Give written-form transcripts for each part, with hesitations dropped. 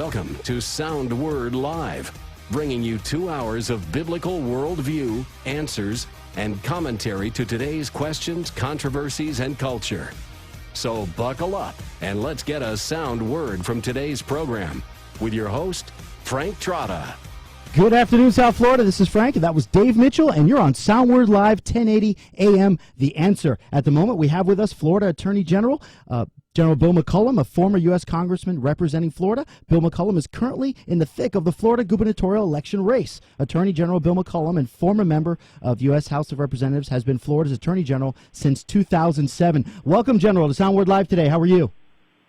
Welcome to Sound Word Live, bringing you 2 hours of biblical worldview, answers, and commentary to today's questions, controversies, and culture. So buckle up and let's get a sound word from today's program with your host, Frank Trotta. Good afternoon, South Florida. This is Frank, and that was Dave Mitchell, and you're on Sound Word Live, 1080 AM, The Answer. At the moment, we have with us Florida Attorney General, General Bill McCollum, a former U.S. Congressman representing Florida. Bill McCollum is currently in the thick of the Florida gubernatorial election race. Attorney General Bill McCollum, and former member of U.S. House of Representatives, has been Florida's Attorney General since 2007. Welcome, General, to Sound Word Live today. How are you?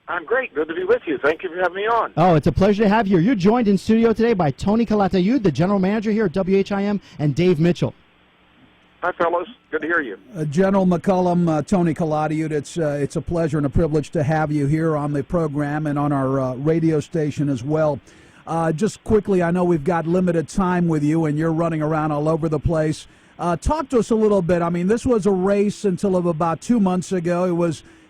I'm great. Good to be with you. Thank you for having me on. Oh, it's a pleasure to have you. You're joined in studio today by Tony Calatayud, the General Manager here at WHIM, and Dave Mitchell. Hi, fellows. Good to hear you. General McCollum, Tony Calatayud, it's a pleasure and a privilege to have you here on the program and on our radio station as well. Just quickly, I know we've got limited time with you, and you're running around all over the place. Talk to us a little bit. I mean, this was a race until of about 2 months ago.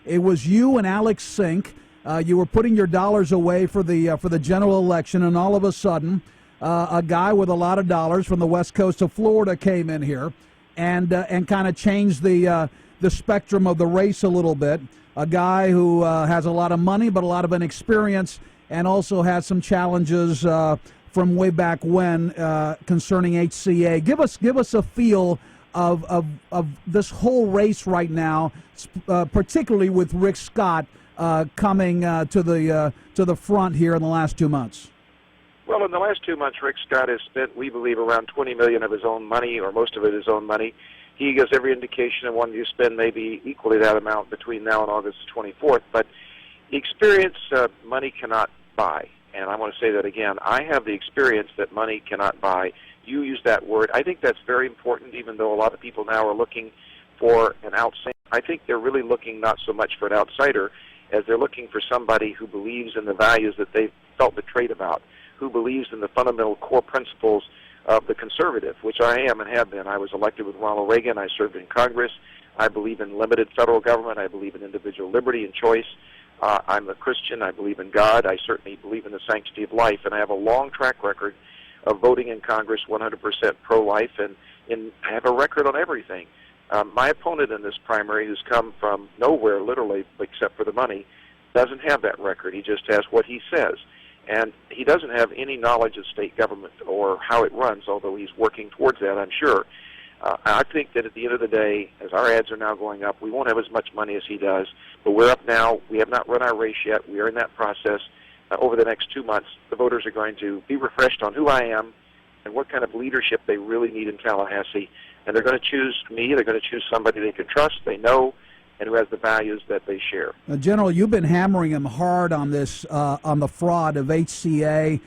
It was you and Alex Sink. You were putting your dollars away for the general election, and all of a sudden, a guy with a lot of dollars from the west coast of Florida came in here and kind of changed the spectrum of the race a little bit. A guy who has a lot of money but a lot of inexperience, and also has some challenges from way back when concerning HCA. Give us a feel of this whole race right now, particularly with Rick Scott coming to the front here in the last 2 months. Well, in the last 2 months, Rick Scott has spent, we believe, around $20 million of his own money, or most of it his own money. He gives every indication of wanting to spend maybe equally that amount between now and August 24th. But the experience money cannot buy. And I want to say that again. I have the experience that money cannot buy. You use that word. I think that's very important, even though a lot of people now are looking for an outsider. I think they're really looking not so much for an outsider as they're looking for somebody who believes in the values that they've felt betrayed about, who believes in the fundamental core principles of the conservative, which I am and have been. I was elected with Ronald Reagan. I served in Congress. I believe in limited federal government. I believe in individual liberty and choice. I'm a Christian. I believe in God. I certainly believe in the sanctity of life, and I have a long track record of voting in Congress 100% pro-life, and I have a record on everything. My opponent in this primary, who's come from nowhere, literally, except for the money, doesn't have that record. He just has what he says. And he doesn't have any knowledge of state government or how it runs, although he's working towards that, I'm sure. I think that at the end of the day, as our ads are now going up, we won't have as much money as he does, but we're up now. We have not run our race yet. We are in that process. Over the next 2 months, the voters are going to be refreshed on who I am and what kind of leadership they really need in Tallahassee. And they're going to choose me. They're going to choose somebody they can trust, they know, and who has the values that they share. General, you've been hammering him hard on this, on the fraud of HCA.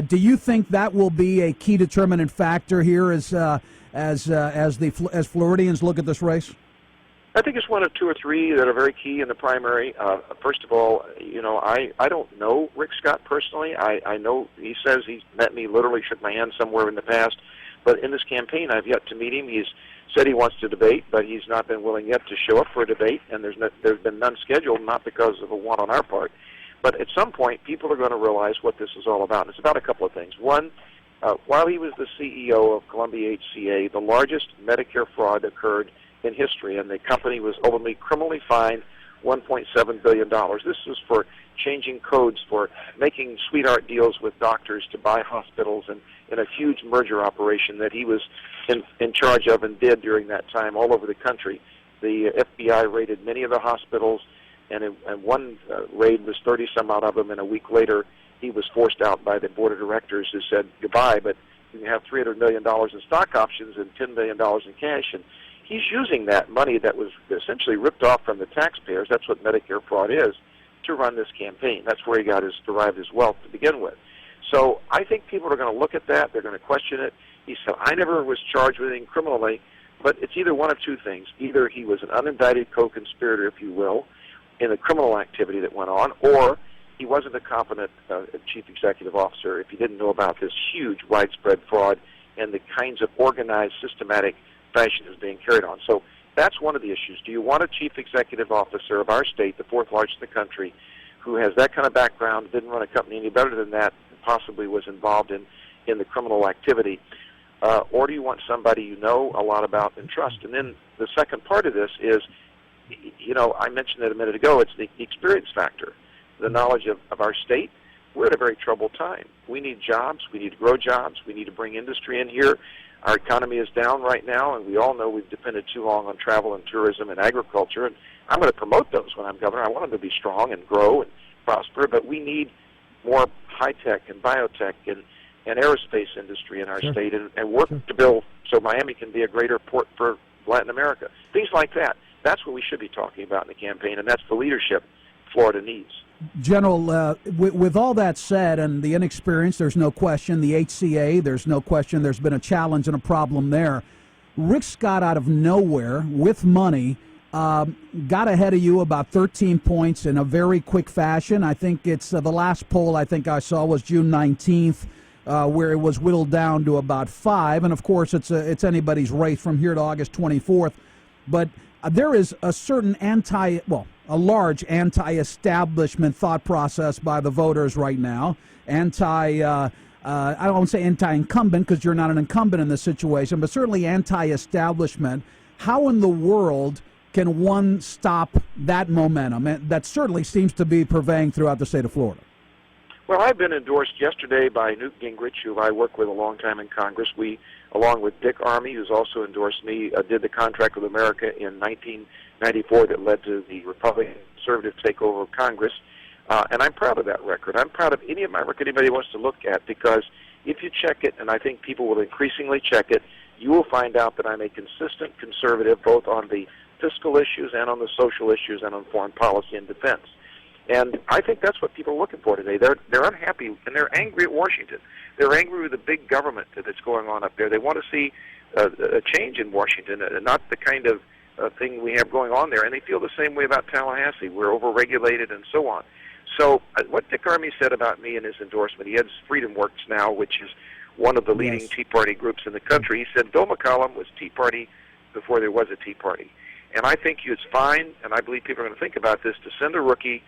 Do you think that will be a key determinant factor here as Floridians look at this race? I think it's one of two or three that are very key in the primary. First of all, I don't know Rick Scott personally. I know he says he's met me, literally shook my hand somewhere in the past. But in this campaign, I've yet to meet him. He's said he wants to debate, but he's not been willing yet to show up for a debate, and there's been none scheduled, not because of a want on our part. But at some point, people are going to realize what this is all about. And it's about a couple of things. One, while he was the CEO of Columbia HCA, the largest Medicare fraud occurred in history, and the company was ultimately criminally fined $1.7 billion. This was for changing codes, for making sweetheart deals with doctors to buy hospitals, and in a huge merger operation that he was in charge of and did during that time all over the country. The FBI raided many of the hospitals, and one raid was 30-some-odd of them, and a week later he was forced out by the board of directors, who said, goodbye, but you can have $300 million in stock options and $10 million in cash. And he's using that money that was essentially ripped off from the taxpayers, that's what Medicare fraud is, to run this campaign. That's where he derived his wealth to begin with. So I think people are going to look at that. They're going to question it. He said, I never was charged with anything criminally, but it's either one of two things. Either he was an unindicted co-conspirator, if you will, in the criminal activity that went on, or he wasn't a competent chief executive officer if he didn't know about this huge widespread fraud and the kinds of organized, systematic fashion is being carried on. So that's one of the issues. Do you want a chief executive officer of our state, the fourth largest in the country, who has that kind of background, didn't run a company any better than that, possibly was involved in the criminal activity? Or do you want somebody you know a lot about and trust? And then the second part of this is, I mentioned it a minute ago, it's the experience factor, the knowledge of our state. We're at a very troubled time. We need jobs. We need to grow jobs. We need to bring industry in here. Our economy is down right now, and we all know we've depended too long on travel and tourism and agriculture, and I'm going to promote those when I'm governor. I want them to be strong and grow and prosper, but we need more high-tech and biotech and aerospace industry in our state and work to build so Miami can be a greater port for Latin America. Things like that. That's what we should be talking about in the campaign, and that's the leadership Florida needs. General, with all that said, and the inexperience, there's no question, the HCA, there's no question, there's been a challenge and a problem there. Rick Scott, out of nowhere, with money, got ahead of you about 13 points in a very quick fashion. I think it's the last poll I think I saw was June 19th, where it was whittled down to about 5. And, of course, it's anybody's race from here to August 24th. But there is a certain a large anti-establishment thought process by the voters right now. I don't want to say anti-incumbent because you're not an incumbent in this situation, but certainly anti-establishment. How in the world can one stop that momentum? And that certainly seems to be purveying throughout the state of Florida. Well, I've been endorsed yesterday by Newt Gingrich, who I worked with a long time in Congress. We, along with Dick Armey, who's also endorsed me, did the Contract with America in 1994 that led to the Republican conservative takeover of Congress. And I'm proud of that record. I'm proud of any of my record anybody wants to look at, because if you check it, and I think people will increasingly check it, you will find out that I'm a consistent conservative both on the fiscal issues and on the social issues and on foreign policy and defense. And I think that's what people are looking for today. They're unhappy, and they're angry at Washington. They're angry with the big government that's going on up there. They want to see a change in Washington, not the kind of thing we have going on there. And they feel the same way about Tallahassee. We're overregulated and so on. So what Dick Armey said about me in his endorsement, he heads Freedom Works now, which is one of the leading Tea Party groups in the country. He said Bill McCollum was Tea Party before there was a Tea Party. And I think it's fine, and I believe people are going to think about this, to send a rookie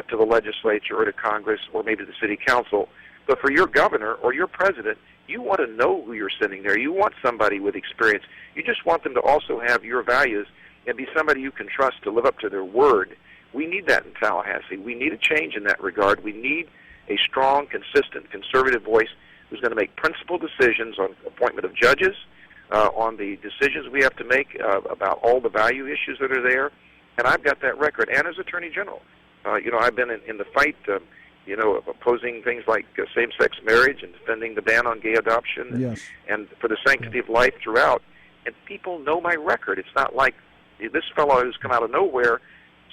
to the legislature or to Congress or maybe the city council. But for your governor or your president, you want to know who you're sending there. You want somebody with experience. You just want them to also have your values and be somebody you can trust to live up to their word. We need that in Tallahassee. We need a change in that regard. We need a strong, consistent, conservative voice who's going to make principled decisions on appointment of judges, on the decisions we have to make about all the value issues that are there. And I've got that record. And as Attorney General, I've been in the fight, of opposing things like same-sex marriage and defending the ban on gay adoption and for the sanctity of life throughout. And people know my record. It's not like this fellow who's come out of nowhere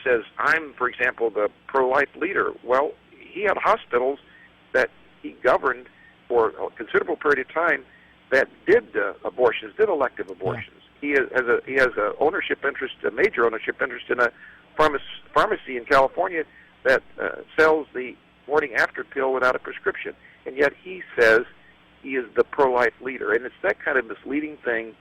says, I'm, for example, the pro-life leader. Well, he had hospitals that he governed for a considerable period of time that did abortions, did elective abortions. He has a ownership interest, a major ownership interest in a pharmacy in California that sells the morning after pill without a prescription. And yet he says he is the pro-life leader. And it's that kind of misleading thing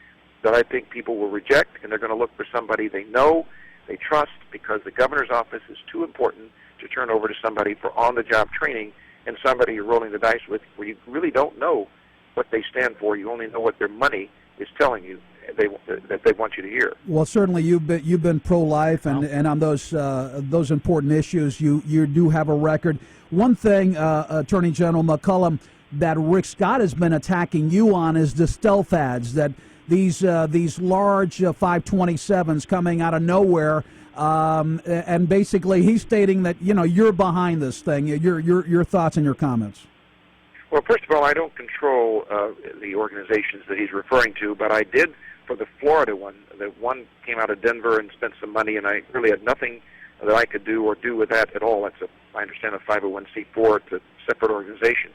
that I think people will reject, and they're going to look for somebody they know, they trust, because the governor's office is too important to turn over to somebody for on-the-job training and somebody you're rolling the dice with where you really don't know what they stand for. You only know what their money is telling you that they want you to hear. Well, certainly you've been pro-life, and on those important issues, you do have a record. One thing, Attorney General McCollum, that Rick Scott has been attacking you on is the stealth ads, that these large 527s coming out of nowhere, and basically he's stating that you're behind this thing. Your thoughts and your comments. Well, first of all, I don't control the organizations that he's referring to, but I did for the Florida one. The one came out of Denver and spent some money, and I really had nothing that I could do with that at all. That's I understand, a 501c4. It's a separate organization.